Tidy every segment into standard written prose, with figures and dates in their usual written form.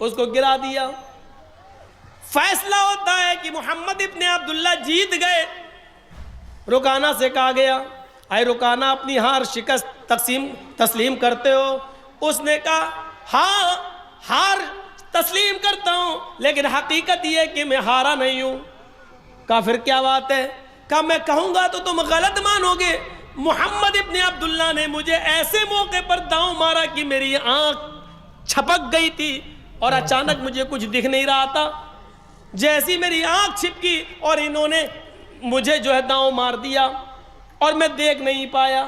اس کو گرا دیا. فیصلہ ہوتا ہے کہ محمد ابن عبداللہ جیت گئے. رکانہ سے کہا گیا اے رکانہ اپنی ہار شکست تسلیم کرتے ہو؟ اس نے کہا ہاں ہار تسلیم کرتا ہوں، لیکن حقیقت یہ کہ میں ہارا نہیں ہوں. کہا پھر کیا بات ہے؟ کہا میں کہوں گا تو تم غلط مانو گے. محمد ابن عبداللہ نے مجھے ایسے موقع پر داؤں مارا کہ میری آنکھ چھپک گئی تھی اور اچانک مجھے کچھ دکھ نہیں رہا تھا. جیسی میری آنکھ چھپکی اور انہوں نے مجھے جو ہے داؤں مار دیا اور میں دیکھ نہیں پایا.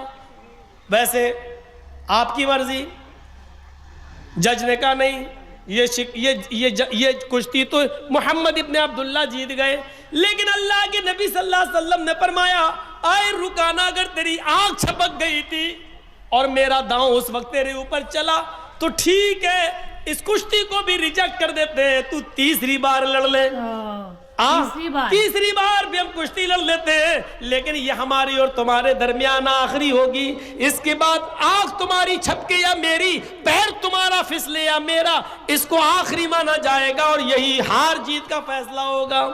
ویسے آپ کی مرضی. جج نے کہا نہیں، یہ کشتی تو محمد ابن عبداللہ جیت گئے، لیکن اللہ کے نبی صلی اللہ علیہ وسلم نے فرمایا اے رکانہ اگر تیری آنکھ چھپک گئی تھی اور میرا داؤں اس وقت تیرے اوپر چلا تو ٹھیک ہے، اس کشتی کو بھی ریجیکٹ کر دیتے ہیں، تو تیسری بار لڑ لے. تیسری بار بھی ہم کشتی لڑ لیتے ہیں، لیکن یہ ہماری اور تمہارے درمیان آخری ہوگی. اس کے بعد آنکھ تمہاری چھپکے یا میری، پیر تمہارا پھسلے یا میرا، اس کو آخری مانا جائے گا اور یہی ہار جیت کا فیصلہ ہوگا.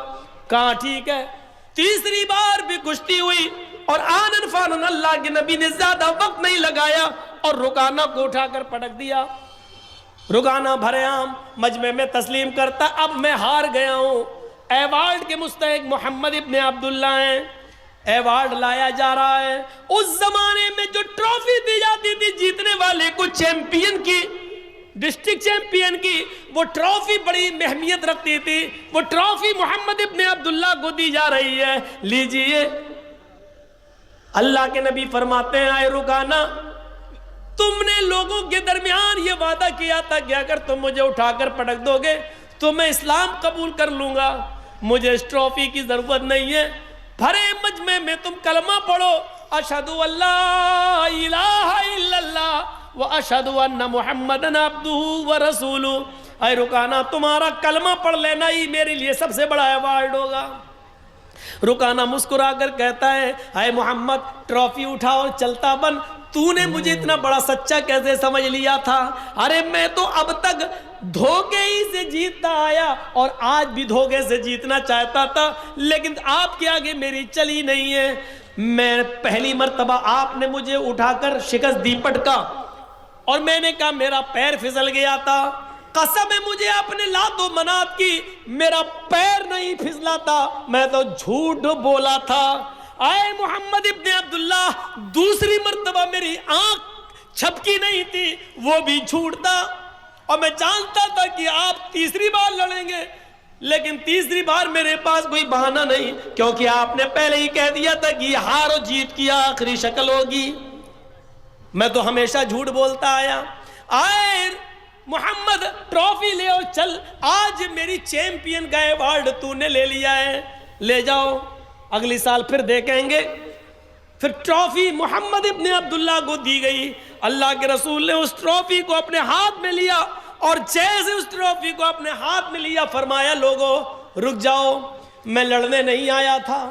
کہاں ٹھیک ہے. تیسری بار بھی کشتی ہوئی اور آنن فانن اللہ کے نبی نے زیادہ وقت نہیں لگایا اور رکانہ کو اٹھا کر پٹک دیا. رکانہ بھرے عام مجمع میں تسلیم کرتا اب میں ہار گیا ہوں. ایوارڈ کے مستحق محمد ابن عبداللہ ہیں. ایوارڈ لایا جا رہا ہے. اس زمانے میں جو ٹرافی دی جاتی تھی جیتنے والے کو، چیمپئن کی، ڈسٹرکٹ چیمپئن کی، وہ ٹرافی بڑی اہمیت رکھتی تھی. وہ ٹرافی محمد ابن عبداللہ کو دی جا رہی ہے. لیجئے. اللہ کے نبی فرماتے ہیں اے رکانہ تم نے لوگوں کے درمیان یہ وعدہ کیا تھا کہ اگر تم مجھے اٹھا کر پٹک دو گے تو میں اسلام قبول کر لوں گا. مجھے اس ٹرافی کی ضرورت نہیں ہے. بھرے مجمع میں تم کلمہ پڑھو اشہد ان لا الہ الا اللہ و اشہد ان محمدن عبدہ و رسولہ. اے رکانہ تمہارا کلمہ پڑھ لینا ہی میرے لیے سب سے بڑا ایوارڈ ہوگا. رکانہ مسکرا کر کہتا ہے اے محمد ٹرافی اٹھا اور چلتا بن. تو نے مجھے اتنا بڑا سچا کیسے سمجھ لیا تھا؟ ارے میں تو اب تک دھوکے ہی سے جیتتا آیا اور آج بھی دھوکے سے جیتنا چاہتا تھا، لیکن آپ کے آگے میری چلی نہیں ہے. میں پہلی مرتبہ آپ نے مجھے اٹھا کر شکست دی پٹکا اور میں نے کہا میرا پیر پھسل گیا تھا. قسم ہے مجھے اپنے لات و منات کی میرا پیر نہیں پھسلا تھا، میں تو جھوٹ بولا تھا. اے محمد ابن عبداللہ دوسری مرتبہ میری آنکھ چھپکی نہیں تھی، وہ بھی جھوٹ تھا اور میں جانتا تھا کہ آپ تیسری بار لڑیں گے، لیکن تیسری بار میرے پاس کوئی بہانہ نہیں کیونکہ آپ نے پہلے ہی کہہ دیا تھا کہ یہ ہار و جیت کی آخری شکل ہوگی. میں تو ہمیشہ جھوٹ بولتا آیا. آئے محمد ٹرافی لے اور چل، آج میری چیمپئن کا ایوارڈ تو نے لے لیا ہے، لے جاؤ، اگلی سال پھر دیکھیں گے. پھر ٹرافی محمد ابن عبداللہ کو دی گئی. اللہ کے رسول نے اس ٹرافی کو اپنے ہاتھ میں لیا اور جیسے اس ٹرافی کو اپنے ہاتھ میں لیا فرمایا لوگوں رک جاؤ، میں لڑنے نہیں آیا تھا،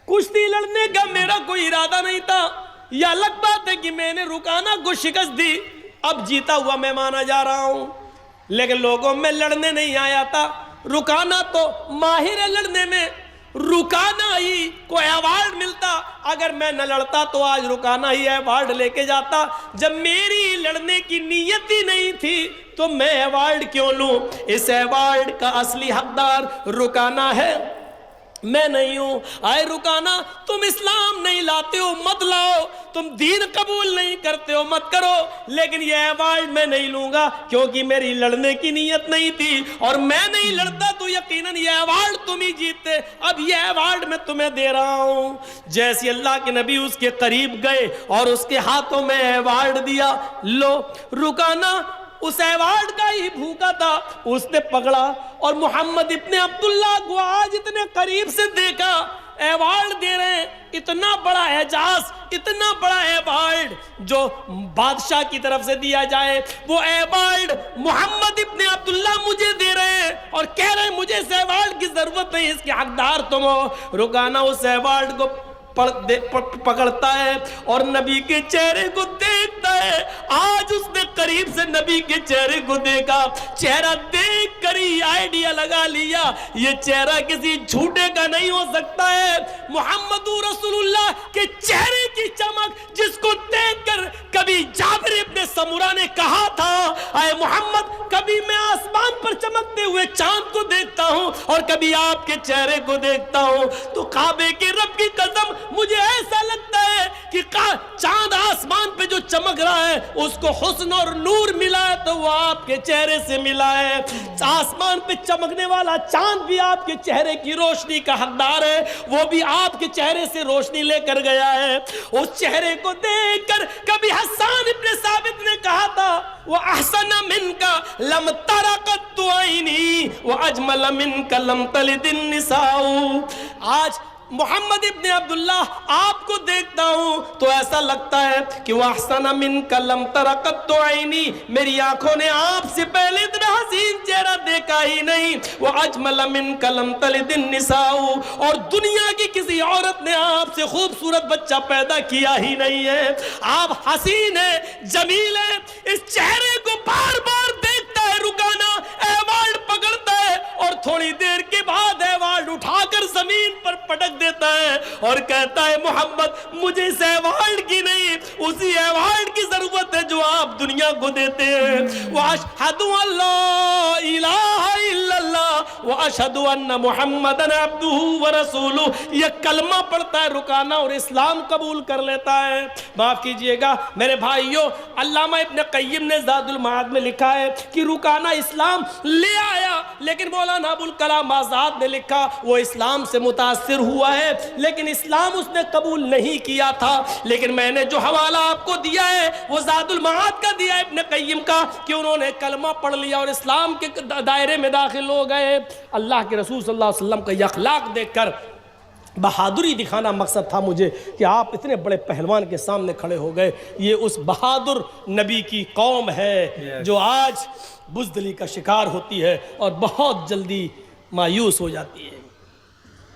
کشتی لڑنے کا میرا کوئی ارادہ نہیں تھا. یہ الگ بات ہے کہ میں نے رکانہ کو شکست دی، اب جیتا ہوا میں مانا جا رہا ہوں، لیکن لوگوں میں لڑنے نہیں آیا تھا. رکانہ تو ماہر ہے لڑنے میں، رکانہ ہی کو ایوارڈ ملتا. اگر میں نہ لڑتا تو آج رکانہ ہی ایوارڈ لے کے جاتا. جب میری لڑنے کی نیت ہی نہیں تھی تو میں ایوارڈ کیوں لوں؟ اس ایوارڈ کا اصلی حقدار رکانہ ہے، میں نہیں ہوں. اے رکانہ تم اسلام نہیں لاتے ہو مت لاؤ، تم دین قبول نہیں کرتے ہو مت کرو، لیکن یہ ایوارڈ میں نہیں لوں گا کیونکہ میری لڑنے کی نیت نہیں تھی اور میں نہیں لڑتا تو یقیناً یہ ایوارڈ تم ہی جیتے. اب یہ ایوارڈ میں تمہیں دے رہا ہوں. جیسے اللہ کے نبی اس کے قریب گئے اور اس کے ہاتھوں میں ایوارڈ دیا، لو. رکانہ اس ایوارڈ کا ہی بھوکا تھا، اس نے پکڑا اور محمد ابن عبداللہ کو آج اتنے قریب سے دیکھا، ایوارڈ دے رہے ہیں. اتنا بڑا اعزاز، اتنا بڑا ایوارڈ جو بادشاہ کی طرف سے دیا جائے، وہ ایوارڈ محمد ابن عبداللہ مجھے دے رہے ہیں اور کہہ رہے ہیں مجھے اس ایوارڈ کی ضرورت نہیں، اس کے حقدار تم ہو. رکانہ اس ایوارڈ کو پکڑتا ہے اور نبی کے چہرے کو دیکھتا ہے. آج اس نے قریب سے نبی کے چہرے کو دیکھا, چہرہ دیکھ کر ہی آئیڈیا لگا لیا یہ چہرہ کسی جھوٹے کا نہیں ہو سکتا ہے. محمد رسول اللہ کے چہرے کی چمک جس کو دیکھ کر کبھی جابر ابن سمرہ نے کہا تھا, اے محمد کبھی میں آسمان پر چمکتے ہوئے چاند کو دیکھتا ہوں اور کبھی آپ کے چہرے کو دیکھتا ہوں, تو کعبے کے رب کی قسم مجھے ایسا لگتا ہے کہ چاند آسمان پہ جو چمک رہا ہے اس کو حسن اور نور ملا ہے تو وہ آپ کے چہرے سے ملا ہے. آسمان پہ چمکنے والا چاند بھی آپ کے چہرے کی روشنی کا حقدار ہے, وہ بھی آپ کے چہرے سے روشنی لے کر گیا ہے. اس چہرے کو دیکھ کر کبھی حسان ابن ثابت نے کہا تھا وَأَحْسَنَ مِنْكَ لَمْ تَرَ قَطُّ عَيْنِي وَأَجْمَلَ مِنْكَ لَمْ تَلِدِ النِّسَاءُ. آج محمد ابن عبداللہ آپ کو دیکھتا ہوں تو ایسا لگتا ہے کہ وَأَحْسَنَ مِنْكَ لَمْ تَرَ قَطُّ عَيْنِي, میری آنکھوں نے آپ سے پہلے اتنا حسین چہرہ دیکھا ہی نہیں. وَأَجْمَلَ مِنْكَ لَمْ تَلِدِ النِّسَاءُ, اور دنیا کی کسی عورت نے آپ سے خوبصورت بچہ پیدا کیا ہی نہیں ہے. آپ حسین ہیں, جمیل ہیں. اس چہرے کو بار بار دیکھتا ہے رکانا, ایوارڈ پکڑتا ہے اور تھوڑی دیر کے بعد ایوارڈ اٹھا کر زمین پر پٹک دیتا ہے اور کہتا ہے محمد مجھے اس ایوارڈ کی نہیں, اسی ایوارڈ کی ضرورت ہے جو آپ دنیا کو دیتے ہیں. وَأَشْهَدُ أَن لَا إِلَٰهَ إِلَّا اللَّهُ وَأَشْهَدُ أَنَّ مُحَمَّدًا عَبْدُهُ وَرَسُولُهُ. یہ کلمہ پڑھتا ہے رکانا اور اسلام قبول کر لیتا ہے. معاف کیجئے گا میرے بھائیوں, علامہ ابن قیم نے زاد المعاد میں لکھا ہے کہ رکانا اسلام لے آیا, لیکن مولانا ابوالکلام آزاد نے لکھا وہ اسلام سے متاثر ہوا ہے لیکن اسلام اس نے قبول نہیں کیا تھا. لیکن میں نے جو حوالہ آپ کو دیا ہے وہ زاد المعاد کا دیا ہے ابن قیم کا, کہ انہوں نے کلمہ پڑھ لیا اور اسلام کے دائرے میں داخل ہو گئے. اللہ کے رسول صلی اللہ علیہ وسلم کا یہ اخلاق دیکھ کر بہادری دکھانا مقصد تھا مجھے کہ آپ اتنے بڑے پہلوان کے سامنے کھڑے ہو گئے. یہ اس بہادر نبی کی قوم ہے جو آج بزدلی کا شکار ہوتی ہے اور بہت جلدی مایوس ہو جاتی ہے,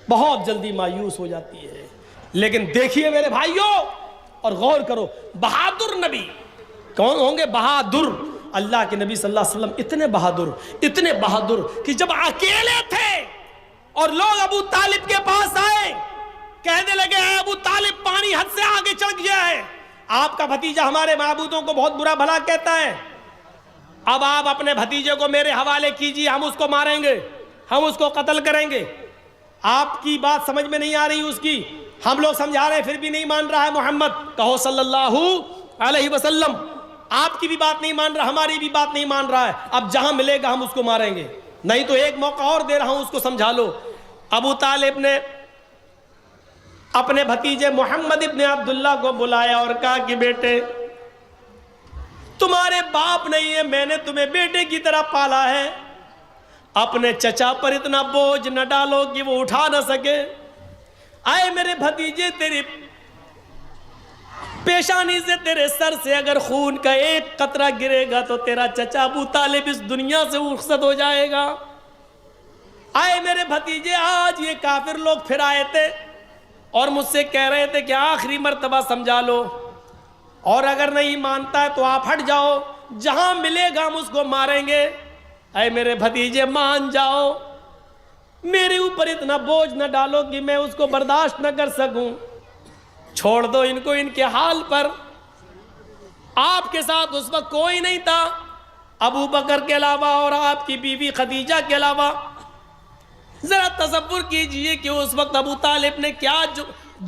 بہت جلدی مایوس ہو جاتی ہے. لیکن دیکھیے میرے بھائیوں اور غور کرو, بہادر نبی کون ہوں گے؟ بہادر. اللہ کے نبی صلی اللہ علیہ وسلم اتنے بہادر کہ جب اکیلے تھے اور لوگ ابو طالب کے پاس آئے, کہنے لگے اے ابو طالب پانی حد سے آگے چڑھ گیا ہے, آپ کا بھتیجا ہمارے معبودوں کو بہت برا بھلا کہتا ہے, اب آپ اپنے بھتیجے کو میرے حوالے کیجیے, ہم اس کو ماریں گے, ہم اس کو قتل کریں گے. آپ کی بات سمجھ میں نہیں آ رہی اس کی, ہم لوگ سمجھا رہے ہیں پھر بھی نہیں مان رہا ہے محمد. کہو صلی اللہ علیہ وسلم, آپ کی بھی بات نہیں مان رہا, ہماری بھی بات نہیں مان رہا ہے, اب جہاں ملے گا ہم اس کو ماریں گے, نہیں تو ایک موقع اور دے رہا ہوں اس کو سمجھا لو. ابو طالب نے اپنے بھتیجے محمد ابن عبداللہ کو بلایا اور کہا کہ بیٹے تمہارے باپ نہیں ہے, میں نے تمہیں بیٹے کی طرح پالا ہے, اپنے چچا پر اتنا بوجھ نہ ڈالو کہ وہ اٹھا نہ سکے. آئے میرے بھتیجے, تیری پیشانی سے, تیرے سر سے اگر خون کا ایک قطرہ گرے گا تو تیرا چچا ابو طالب اس دنیا سے رخصت ہو جائے گا. آئے میرے بھتیجے, آج یہ کافر لوگ پھر آئے تھے اور مجھ سے کہہ رہے تھے کہ آخری مرتبہ سمجھا لو, اور اگر نہیں مانتا ہے تو آپ ہٹ جاؤ, جہاں ملے گا ہم اس کو ماریں گے. اے میرے بھتیجے مان جاؤ, میرے اوپر اتنا بوجھ نہ ڈالو کہ میں اس کو برداشت نہ کر سکوں, چھوڑ دو ان کو ان کے حال پر. آپ کے ساتھ اس وقت کوئی نہیں تھا ابو بکر کے علاوہ اور آپ کی بیوی خدیجہ کے علاوہ. ذرا تصور کیجئے کہ اس وقت ابو طالب نے کیا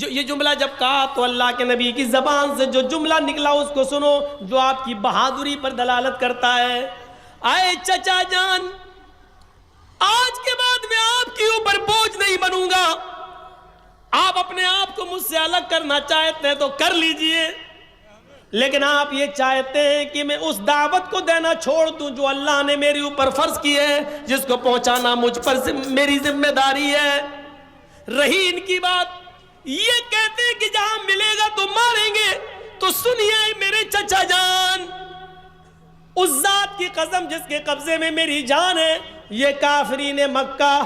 یہ جملہ جب کہا تو اللہ کے نبی کی زبان سے جو جملہ نکلا اس کو سنو, جو آپ کی بہادری پر دلالت کرتا ہے. آئے چچا جان, آج کے بعد میں آپ کے اوپر بوجھ نہیں بنوں گا, آپ اپنے آپ کو مجھ سے الگ کرنا چاہتے ہیں تو کر لیجئے, لیکن آپ یہ چاہتے ہیں کہ میں اس دعوت کو دینا چھوڑ دوں جو اللہ نے میرے اوپر فرض کی ہے, جس کو پہنچانا مجھ پر میری ذمہ داری ہے. رہی ان کی بات, یہ کہتے ہیں کہ جہاں ملے گا تو ماریں گے, تو سنیے میرے چچا جان, اس ذات کی قسم جس کے قبضے میں میری جان ہے, یہ کافرین مکہ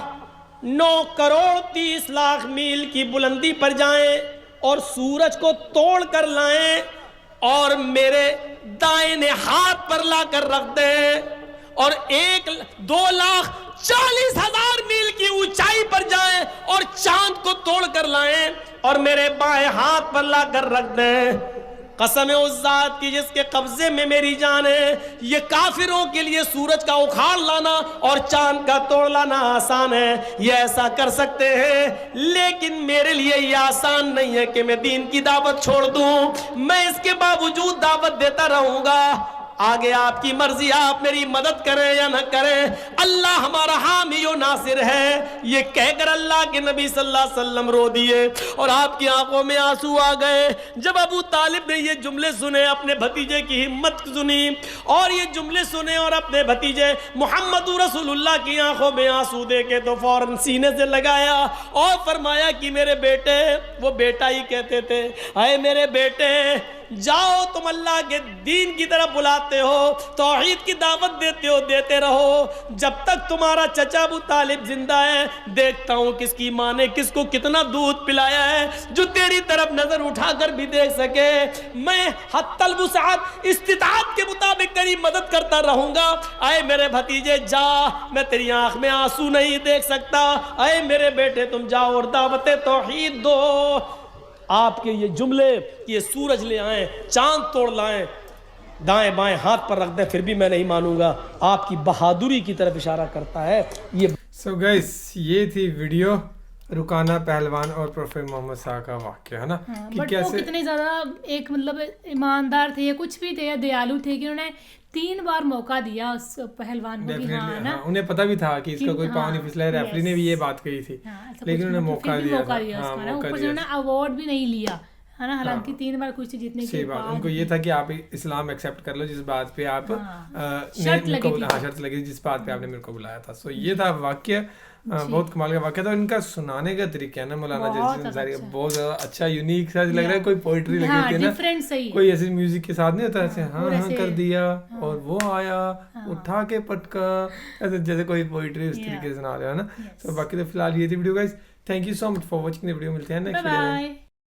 9 کروڑ 30 لاکھ میل کی بلندی پر جائیں, اور سورج کو توڑ کر لائیں اور میرے دائیں ہاتھ پر لا کر رکھ دیں اور 2,40,000 میل کی اونچائی پر جائیں اور چاند کو توڑ کر لائیں اور میرے بائیں ہاتھ پر لا کر رکھ دیں. قسم ہے اس ذات کی جس کے قبضے میں میری جان ہے, یہ کافروں کے لیے سورج کا اکھاڑ لانا اور چاند کا توڑ لانا آسان ہے, یہ ایسا کر سکتے ہیں, لیکن میرے لیے یہ آسان نہیں ہے کہ میں دین کی دعوت چھوڑ دوں. میں اس کے باوجود دعوت دیتا رہوں گا. آگے آپ کی مرضی, آپ میری مدد کریں یا نہ کریں, اللہ ہمارا حامی و ناصر ہے. یہ کہہ کر اللہ کے نبی صلی اللہ علیہ وسلم رو دیے اور آپ کی آنکھوں میں آنسو آ گئے. جب ابو طالب نے یہ جملے سنے, اپنے بھتیجے کی ہمت سنی اور یہ جملے سنے اور اپنے بھتیجے محمد رسول اللہ کی آنکھوں میں آنسو دیکھے تو فوراً سینے سے لگایا اور فرمایا کہ میرے بیٹے, وہ بیٹا ہی کہتے تھے, اے میرے بیٹے جاؤ, تم اللہ کے دین کی طرف بلاتے ہو, توحید کی دعوت دیتے ہو, دیتے رہو. جب تک تمہارا چچا ابو طالب زندہ ہے دیکھتا ہوں کس کی ماں نے کس کو کتنا دودھ پلایا ہے جو تیری طرف نظر اٹھا کر بھی دیکھ سکے. میں حتی الوسعت استطاعت کے مطابق تیری مدد کرتا رہوں گا. اے میرے بھتیجے جا, میں تیری آنکھ میں آنسو نہیں دیکھ سکتا. اے میرے بیٹے تم جاؤ اور دعوت توحید دو. آپ کے یہ جملے, یہ سورج لے آئیں, چاند توڑ لائیں, دائیں بائیں ہاتھ پر رکھ دیں, پھر بھی میں نہیں مانوں گا, آپ کی بہادری کی طرف اشارہ کرتا ہے. یہ سو گائز یہ تھی ویڈیو رکانہ پہلوان اور پروفیٹ محمد صاحب کا واقعہ, ہے نا, کہ بٹ وہ کتنے زیادہ ایک مطلب ایماندار تھے یا کچھ بھی تھے یا دیالو تھے کہ انہوں نے 3 بار موقع دیا اس پہلوان کو بھی. ہاں نا, انہیں پتہ بھی تھا کہ اس کا کوئی پاؤں نہیں پھسلا ہے, ریفری نے بھی یہ بات کہی تھی, لیکن انہوں نے موقع دیا, اوپر سے انہوں نے ایوارڈ بھی نہیں لیا, ہے نا, حالانکہ 3 بار کچھ جیتنے کے بعد ان کو یہ تھا کہ آپ اسلام ایکسیپٹ کر لو جس بات پہ آپ شرط لگی, جس بات پہ آپ نے میرے کو بلایا تھا. سو یہ تھا واقعہ, بہت کمال کا واقعہ تھا. ان کا سنانے کا طریقہ ہے نا مولانا جرجس انصاری کا بہت زیادہ اچھا, یونیک سا لگ رہا ہے. کوئی پوئٹری لگی ہوتی ہے نا, کوئی ایسے میوزک کے ساتھ نہیں ہوتا ایسے ہاں ہاں کر دیا اور وہ آیا اٹھا کے پٹکا, ایسے جیسے کوئی پوئٹری اس طریقے سے سنا رہے ہو نا. تو باقی تو فی الحال یہ تھی video guys. Thank you so much for watching the video. ملتے ہیں نیکسٹ ویڈیو میں.